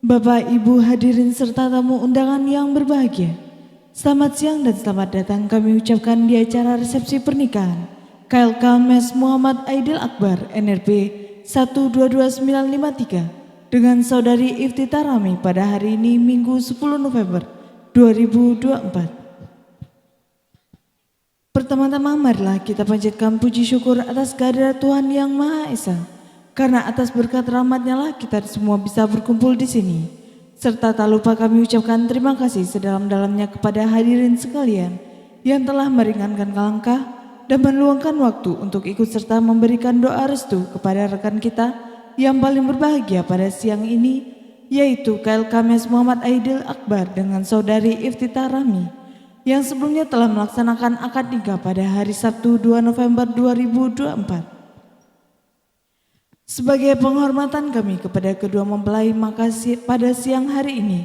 Bapak, Ibu hadirin serta tamu undangan yang berbahagia, selamat siang dan selamat datang kami ucapkan di acara resepsi pernikahan KLK Mes Muhammad Aidil Akbar NRP 122953 dengan Saudari Iftita Rami pada hari ini Minggu 10 November 2024. Pertama-tama marilah kita panjatkan puji syukur atas kehadirat Tuhan Yang Maha Esa. Karena atas berkat rahmat-Nya lah kita semua bisa berkumpul di sini. Serta tak lupa kami ucapkan terima kasih sedalam-dalamnya kepada hadirin sekalian yang telah meringankan langkah dan meluangkan waktu untuk ikut serta memberikan doa restu kepada rekan kita yang paling berbahagia pada siang ini, yaitu KLK Mes Muhammad Aidil Akbar dengan Saudari Iftita Rami yang sebelumnya telah melaksanakan akad nikah pada hari Sabtu 2 November 2024. Sebagai penghormatan kami kepada kedua mempelai, maka pada siang hari ini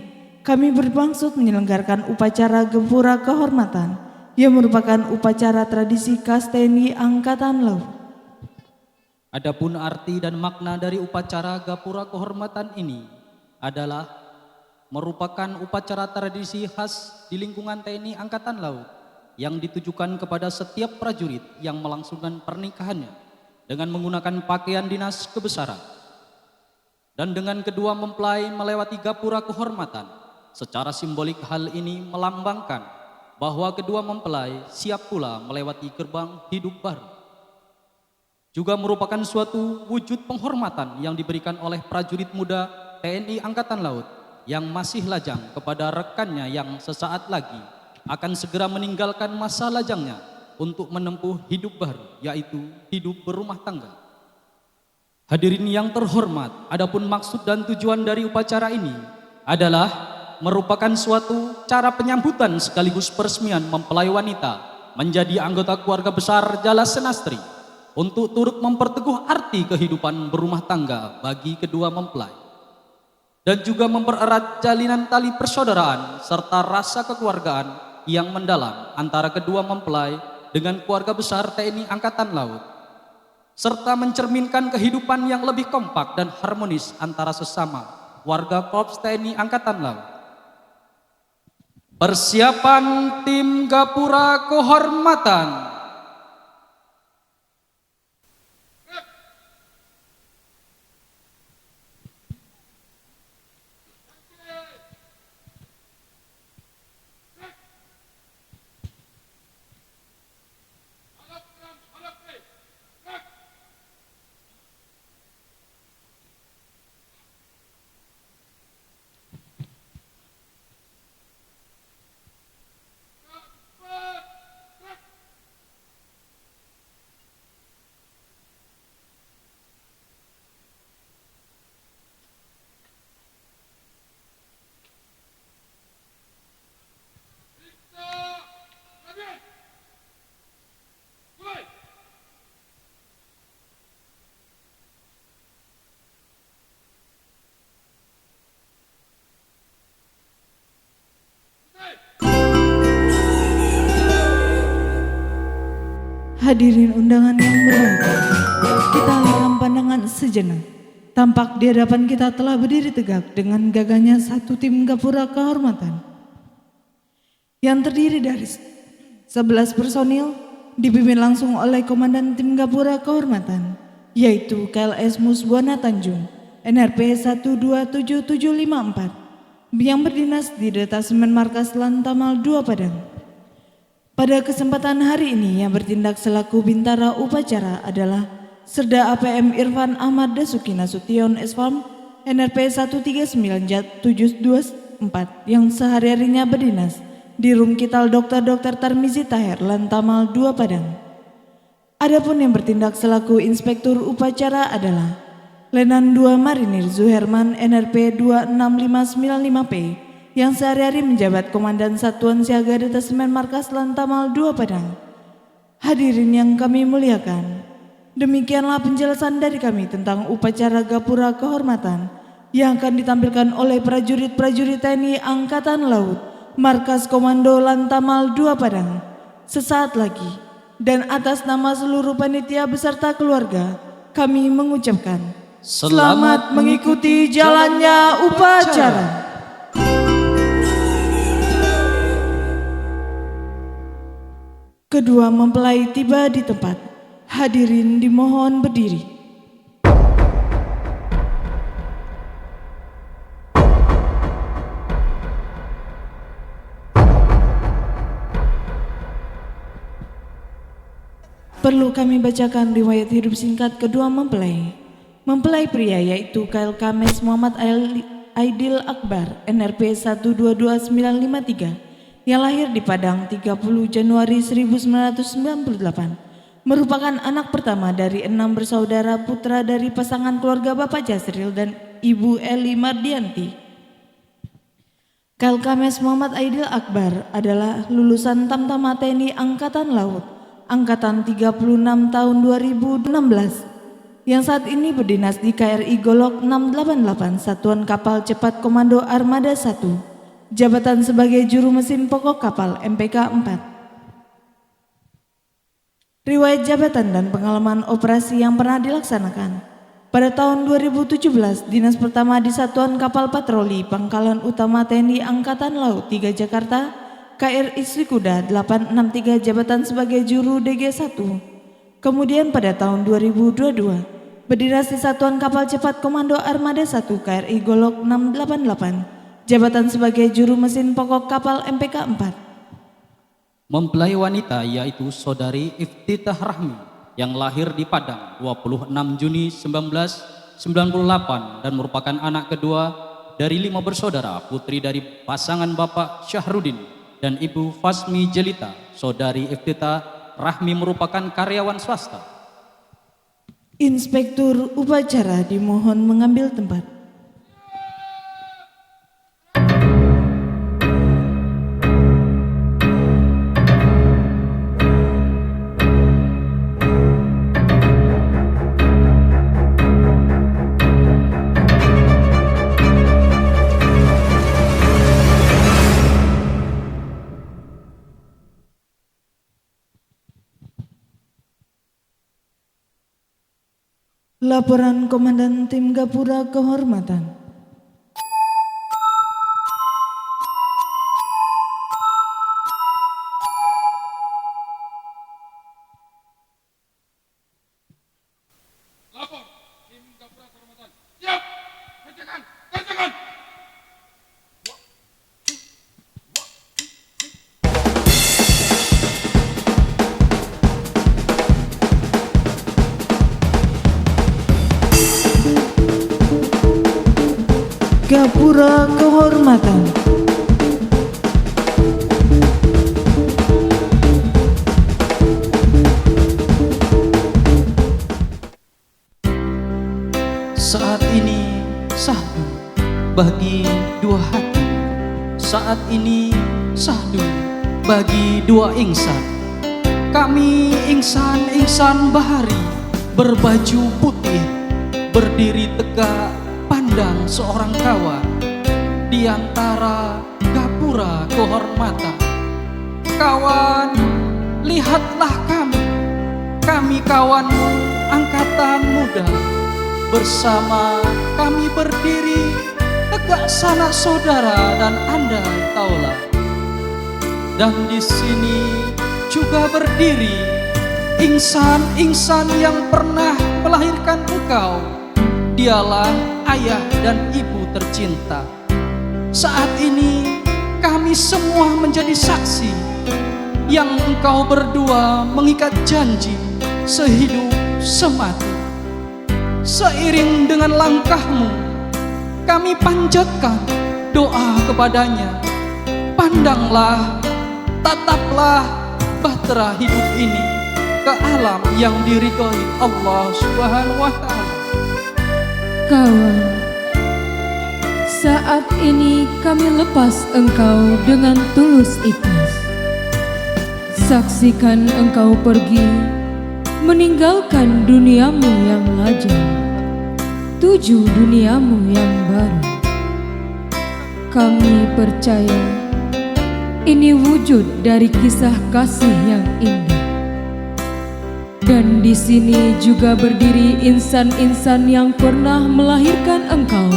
kami bermaksud menyelenggarakan upacara gempura kehormatan yang merupakan upacara tradisi khas TNI Angkatan Laut. Adapun arti dan makna dari upacara gapura kehormatan ini adalah merupakan upacara tradisi khas di lingkungan TNI Angkatan Laut yang ditujukan kepada setiap prajurit yang melangsungkan pernikahannya dengan menggunakan pakaian dinas kebesaran. Dan dengan kedua mempelai melewati gapura kehormatan, secara simbolik hal ini melambangkan bahwa kedua mempelai siap pula melewati gerbang hidup baru. Juga merupakan suatu wujud penghormatan yang diberikan oleh prajurit muda TNI Angkatan Laut yang masih lajang kepada rekannya yang sesaat lagi akan segera meninggalkan masa lajangnya untuk menempuh hidup baru, yaitu hidup berumah tangga. Hadirin yang terhormat, adapun maksud dan tujuan dari upacara ini adalah merupakan suatu cara penyambutan sekaligus peresmian mempelai wanita menjadi anggota keluarga besar Jala Senastri untuk turut memperteguh arti kehidupan berumah tangga bagi kedua mempelai dan juga mempererat jalinan tali persaudaraan serta rasa kekeluargaan yang mendalam antara kedua mempelai dengan keluarga besar TNI Angkatan Laut, serta mencerminkan kehidupan yang lebih kompak dan harmonis antara sesama warga Korps TNI Angkatan Laut. Persiapan tim gapura kehormatan. Hadirin undangan yang berbahagia, kita alihkan pandangan sejenak. Tampak di hadapan kita telah berdiri tegak dengan gagahnya satu tim gapura kehormatan yang terdiri dari 11 personil dipimpin langsung oleh Komandan Tim Gapura Kehormatan, yaitu KLS Musbuana Tanjung NRP 127754 yang berdinas di Detasemen Markas Lantamal 2 Padang. Pada kesempatan hari ini yang bertindak selaku bintara upacara adalah Serda APM Irfan Ahmad Dasuki Nasution Esfam NRP 13974 yang sehari-harinya berdinas di Rumkital Dr. Tarmizi Taher Lantamal 2 Padang. Adapun yang bertindak selaku inspektur upacara adalah Lenan 2 Marinir Zuherman NRP 26595P yang sehari-hari menjabat Komandan Satuan Siaga Detasemen Markas Lantamal 2 Padang. Hadirin yang kami muliakan, demikianlah penjelasan dari kami tentang upacara gapura kehormatan yang akan ditampilkan oleh prajurit-prajurit TNI Angkatan Laut Markas Komando Lantamal 2 Padang sesaat lagi. Dan atas nama seluruh panitia beserta keluarga, kami mengucapkan Selamat mengikuti jalannya upacara. Kedua mempelai tiba di tempat. Hadirin dimohon berdiri. Perlu kami bacakan riwayat hidup singkat kedua mempelai. Mempelai pria yaitu Khail Kames Muhammad Aidil Akbar NRP 122953 yang lahir di Padang 30 Januari 1998, merupakan anak pertama dari 6 bersaudara putra dari pasangan keluarga Bapak Jasril dan Ibu Eli Mardianti. Khail Kames Muhammad Aidil Akbar adalah lulusan Tamtama TNI Angkatan Laut Angkatan 36 tahun 2016 yang saat ini berdinas di KRI Golok 688 Satuan Kapal Cepat Komando Armada 1, jabatan sebagai juru mesin pokok kapal MPK 4. Riwayat jabatan dan pengalaman operasi yang pernah dilaksanakan. Pada tahun 2017, dinas pertama di Satuan Kapal Patroli Pangkalan Utama TNI Angkatan Laut 3 Jakarta, KRI Srikuda 863 jabatan sebagai juru DG 1. Kemudian pada tahun 2022, berdinas di Satuan Kapal Cepat Komando Armada 1 KRI Golok 688, jabatan sebagai juru mesin pokok kapal MPK 4. Mempelai wanita yaitu saudari Iftitah Rahmi yang lahir di Padang 26 Juni 1998 dan merupakan anak kedua dari 5 bersaudara, putri dari pasangan Bapak Syahrudin dan Ibu Fasmi Jelita. Saudari Iftitah Rahmi merupakan karyawan swasta. Inspektur upacara dimohon mengambil tempat. Laporan Komandan Tim Gapura Kehormatan. Lapor Tim Gapura Kehormatan. Siap. Kerjakan. Kerjakan. Gapura Kehormatan. Saat ini sahdu bagi dua hati. Saat ini sahdu bagi dua insan. Kami insan-insan bahari berbaju putih, berdiri tegak pandang seorang kawan di antara gapura kehormatan. Kawan, lihatlah kami kawanmu angkatan muda. Bersama kami berdiri tegak sanak saudara dan andai taulah. Dan di sini juga berdiri insan-insan yang pernah melahirkan engkau. Dialah ayah dan ibu tercinta. Saat ini kami semua menjadi saksi yang engkau berdua mengikat janji sehidup semati. Seiring dengan langkahmu, kami panjatkan doa kepadanya. Pandanglah, tataplah bahtera hidup ini ke alam yang diridhoi Allah Subhanahu wa Ta'ala. Kawan, saat ini kami lepas engkau dengan tulus ikhlas. Saksikan engkau pergi, meninggalkan duniamu yang lajang, tuju duniamu yang baru. Kami percaya ini wujud dari kisah kasih yang indah. Dan di sini juga berdiri insan-insan yang pernah melahirkan engkau.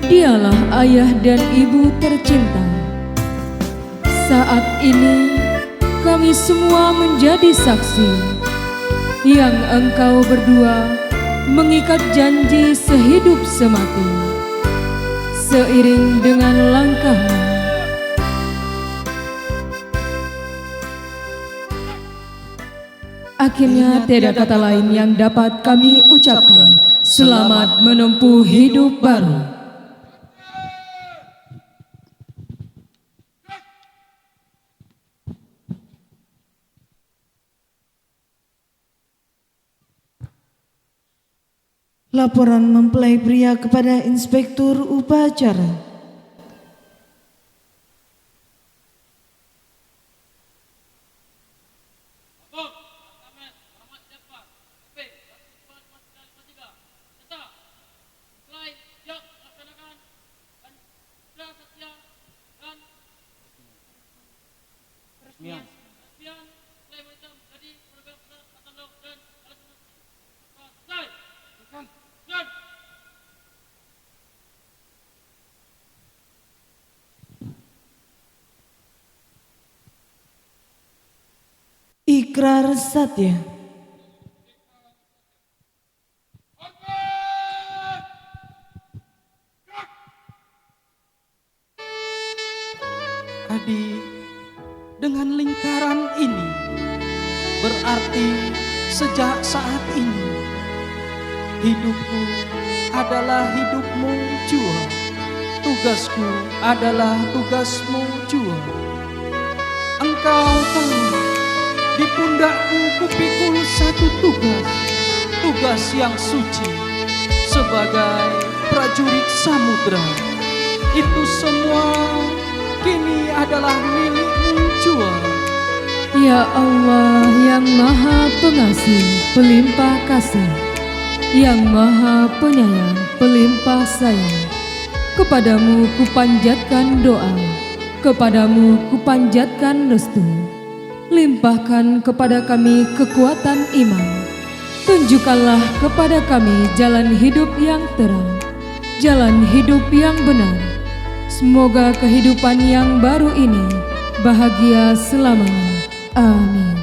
Dialah ayah dan ibu tercinta. Saat ini kami semua menjadi saksi yang engkau berdua mengikat janji sehidup semati. Seiring dengan langkahmu, akhirnya tiada kata lain yang dapat kami ucapkan. Selamat menempuh hidup baru. Laporan mempelai pria kepada Inspektur Upacara. Ikrar Satya. Adik, dengan lingkaran ini berarti sejak saat ini hidupku adalah hidupmu jua, tugasku adalah tugasmu jua. Engkau tahu, di pundakku kupikul satu tugas, tugas yang suci sebagai prajurit samudra. Itu semua kini adalah milikmu jua. Ya Allah yang maha pengasih, pelimpah kasih, yang maha penyayang, pelimpah sayang, kepadamu kupanjatkan doa, kepadamu kupanjatkan restu. Limpahkan kepada kami kekuatan iman. Tunjukkanlah kepada kami jalan hidup yang terang, jalan hidup yang benar. Semoga kehidupan yang baru ini bahagia selamanya. Amin.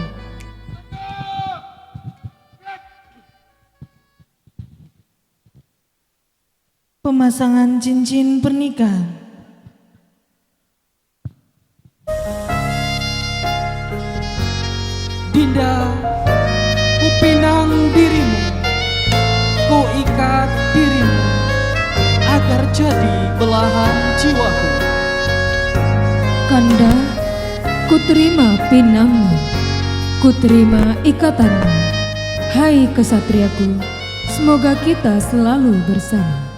Pemasangan cincin pernikahan. Dinda, kupinang dirimu, ku ikat dirimu, agar jadi belahan jiwaku. Kanda, ku terima pinangmu, ku terima ikatanmu. Hai kesatriaku, semoga kita selalu bersama.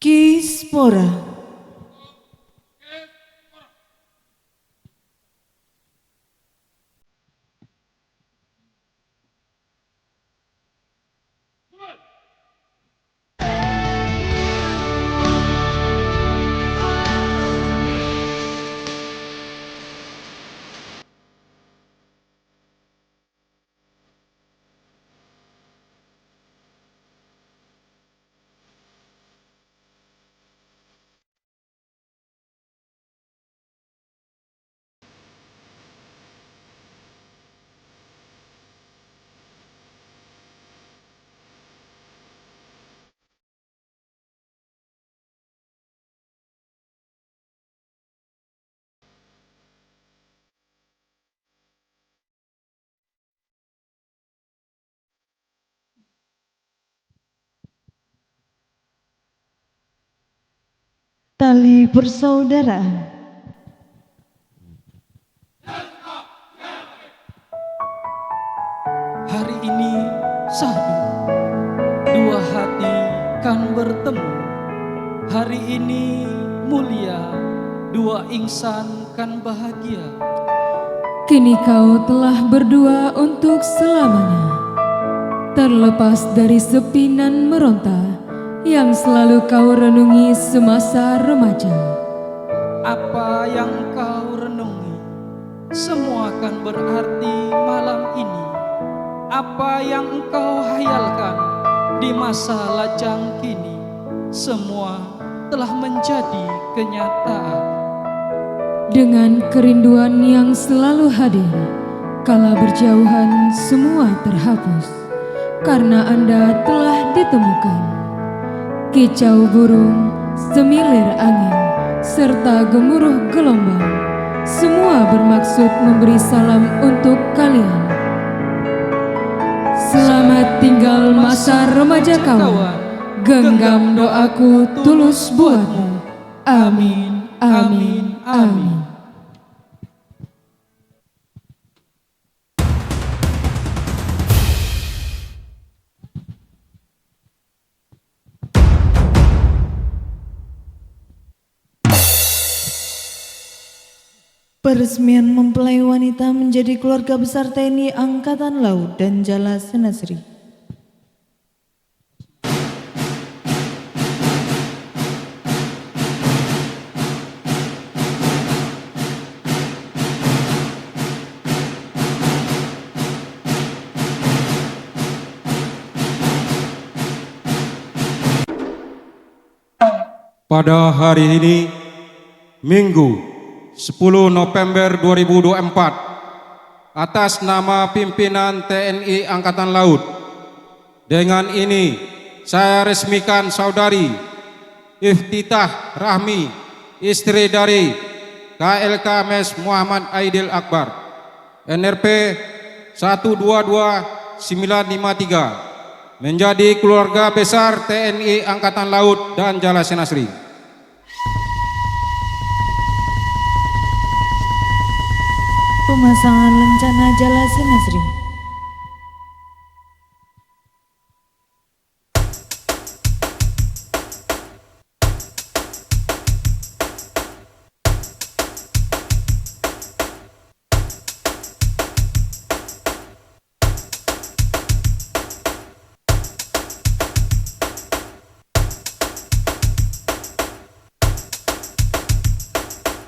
Kispora. Tali persaudaraan. Hari ini sadu, dua hati kan bertemu. Hari ini mulia, dua insan kan bahagia. Kini kau telah berdua untuk selamanya, terlepas dari sepi nan meronta yang selalu kau renungi semasa remaja. Apa yang kau renungi semua akan berarti malam ini. Apa yang engkau hayalkan di masa lajang kini, semua telah menjadi kenyataan. Dengan kerinduan yang selalu hadir, kala berjauhan semua terhapus, karena Anda telah ditemukan. Kicau burung, semilir angin, serta gemuruh gelombang, semua bermaksud memberi salam untuk kalian. Selamat tinggal masa remaja kawan, genggam doaku tulus buatmu. Amin, amin, amin. Peresmian mempelai wanita menjadi keluarga besar TNI Angkatan Laut dan Jala Senasri. Pada hari ini, Minggu 10 November 2024, atas nama pimpinan TNI Angkatan Laut, dengan ini saya resmikan Saudari Iftitah Rahmi, istri dari KLK Mes Muhammad Aidil Akbar, NRP 122953, menjadi keluarga besar TNI Angkatan Laut dan Jala Senasri. Pemasangan lencana Jala Senasri.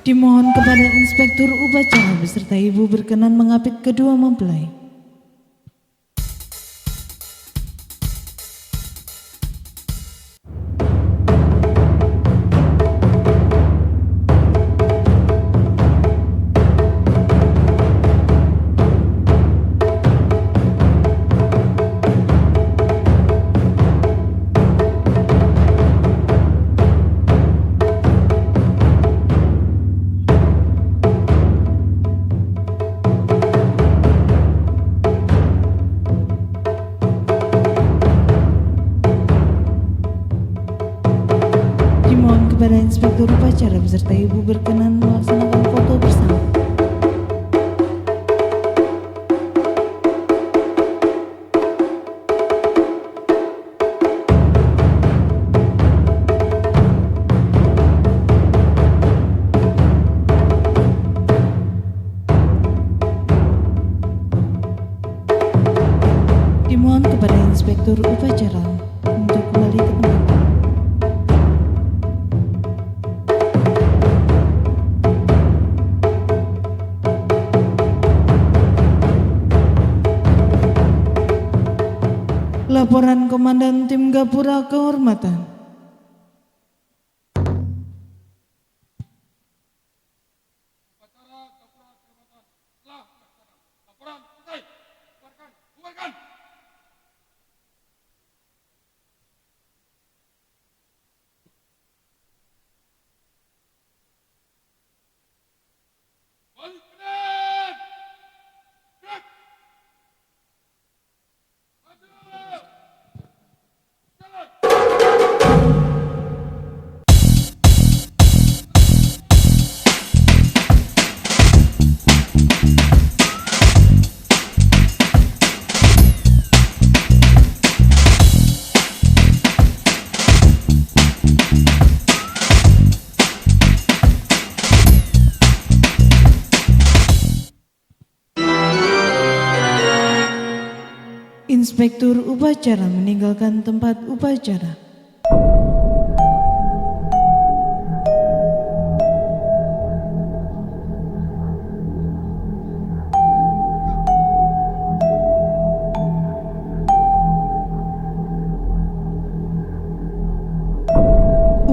Dimohon kepada Inspektur Upacara beserta Ibu berkenan mengapit kedua mempelai. Dimohon kepada Inspektur Upacara beserta Ibu berkenan melaksanakan foto bersama. Dimohon kepada Inspektur Upacara untuk kembali ke tempat. Laporan Komandan Tim Gapura Kehormatan. Laporan selesai. Bubarkan, bubarkan. Balik kanan. Gerak. Maju. Jalan. Inspektur Upacara meninggalkan tempat upacara.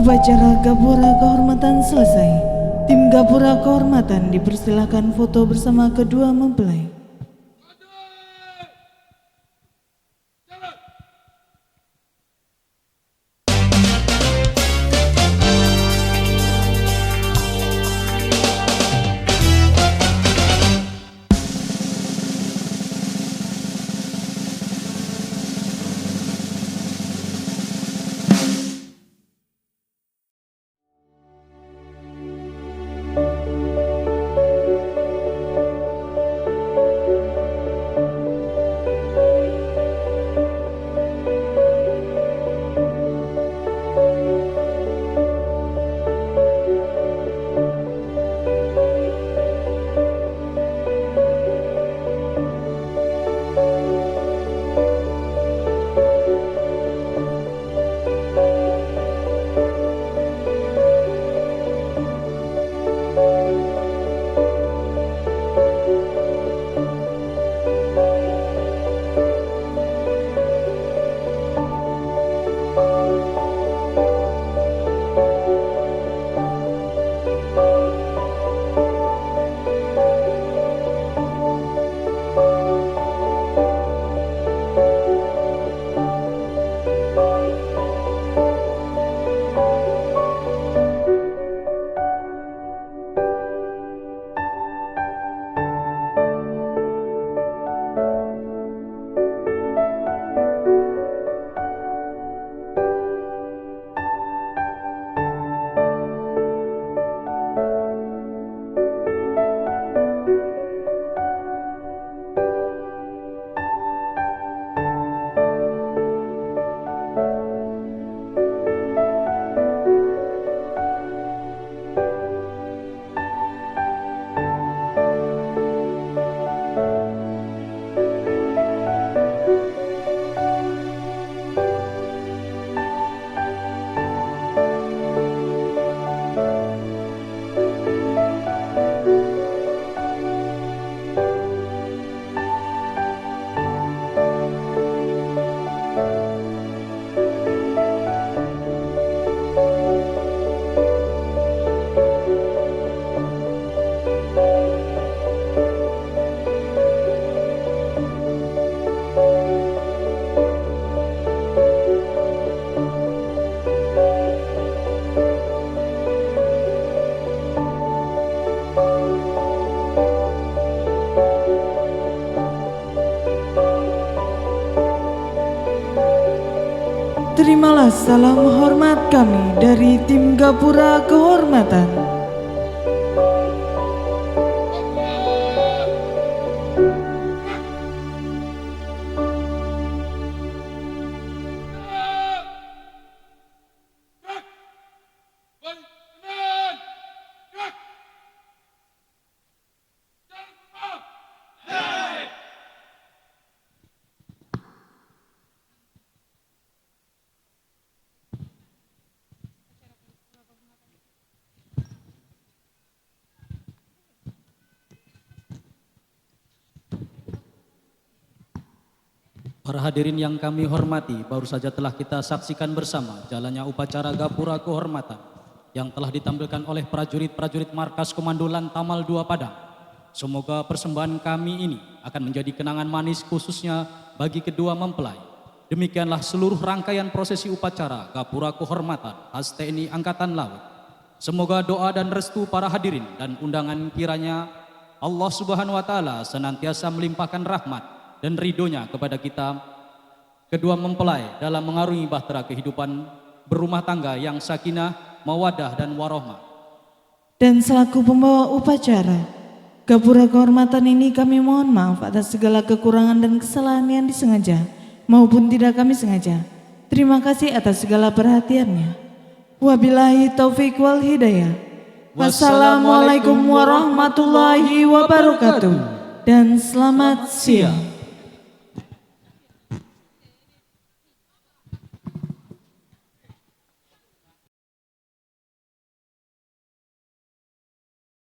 Upacara Gapura Kehormatan selesai. Tim Gapura Kehormatan dipersilakan foto bersama kedua mempelai. Terimalah salam hormat kami dari tim Gapura Kehormatan. Para hadirin yang kami hormati, baru saja telah kita saksikan bersama jalannya upacara Gapura Kehormatan yang telah ditampilkan oleh prajurit-prajurit Markas Komando Lantamal 2 Padang. Semoga persembahan kami ini akan menjadi kenangan manis khususnya bagi kedua mempelai. Demikianlah seluruh rangkaian prosesi upacara Gapura Kehormatan khas TNI Angkatan Laut. Semoga doa dan restu para hadirin dan undangan kiranya Allah Subhanahu wa Ta'ala senantiasa melimpahkan rahmat dan ridhonya kepada kita kedua mempelai dalam mengarungi bahtera kehidupan berumah tangga yang sakinah, mawadah dan warohmah. Dan selaku pembawa upacara Gapura Kehormatan ini kami mohon maaf atas segala kekurangan dan kesalahan yang disengaja maupun tidak kami sengaja. Terima kasih atas segala perhatiannya. Wabillahi taufik wal hidayah. Wassalamualaikum warahmatullahi wabarakatuh. Dan selamat siang.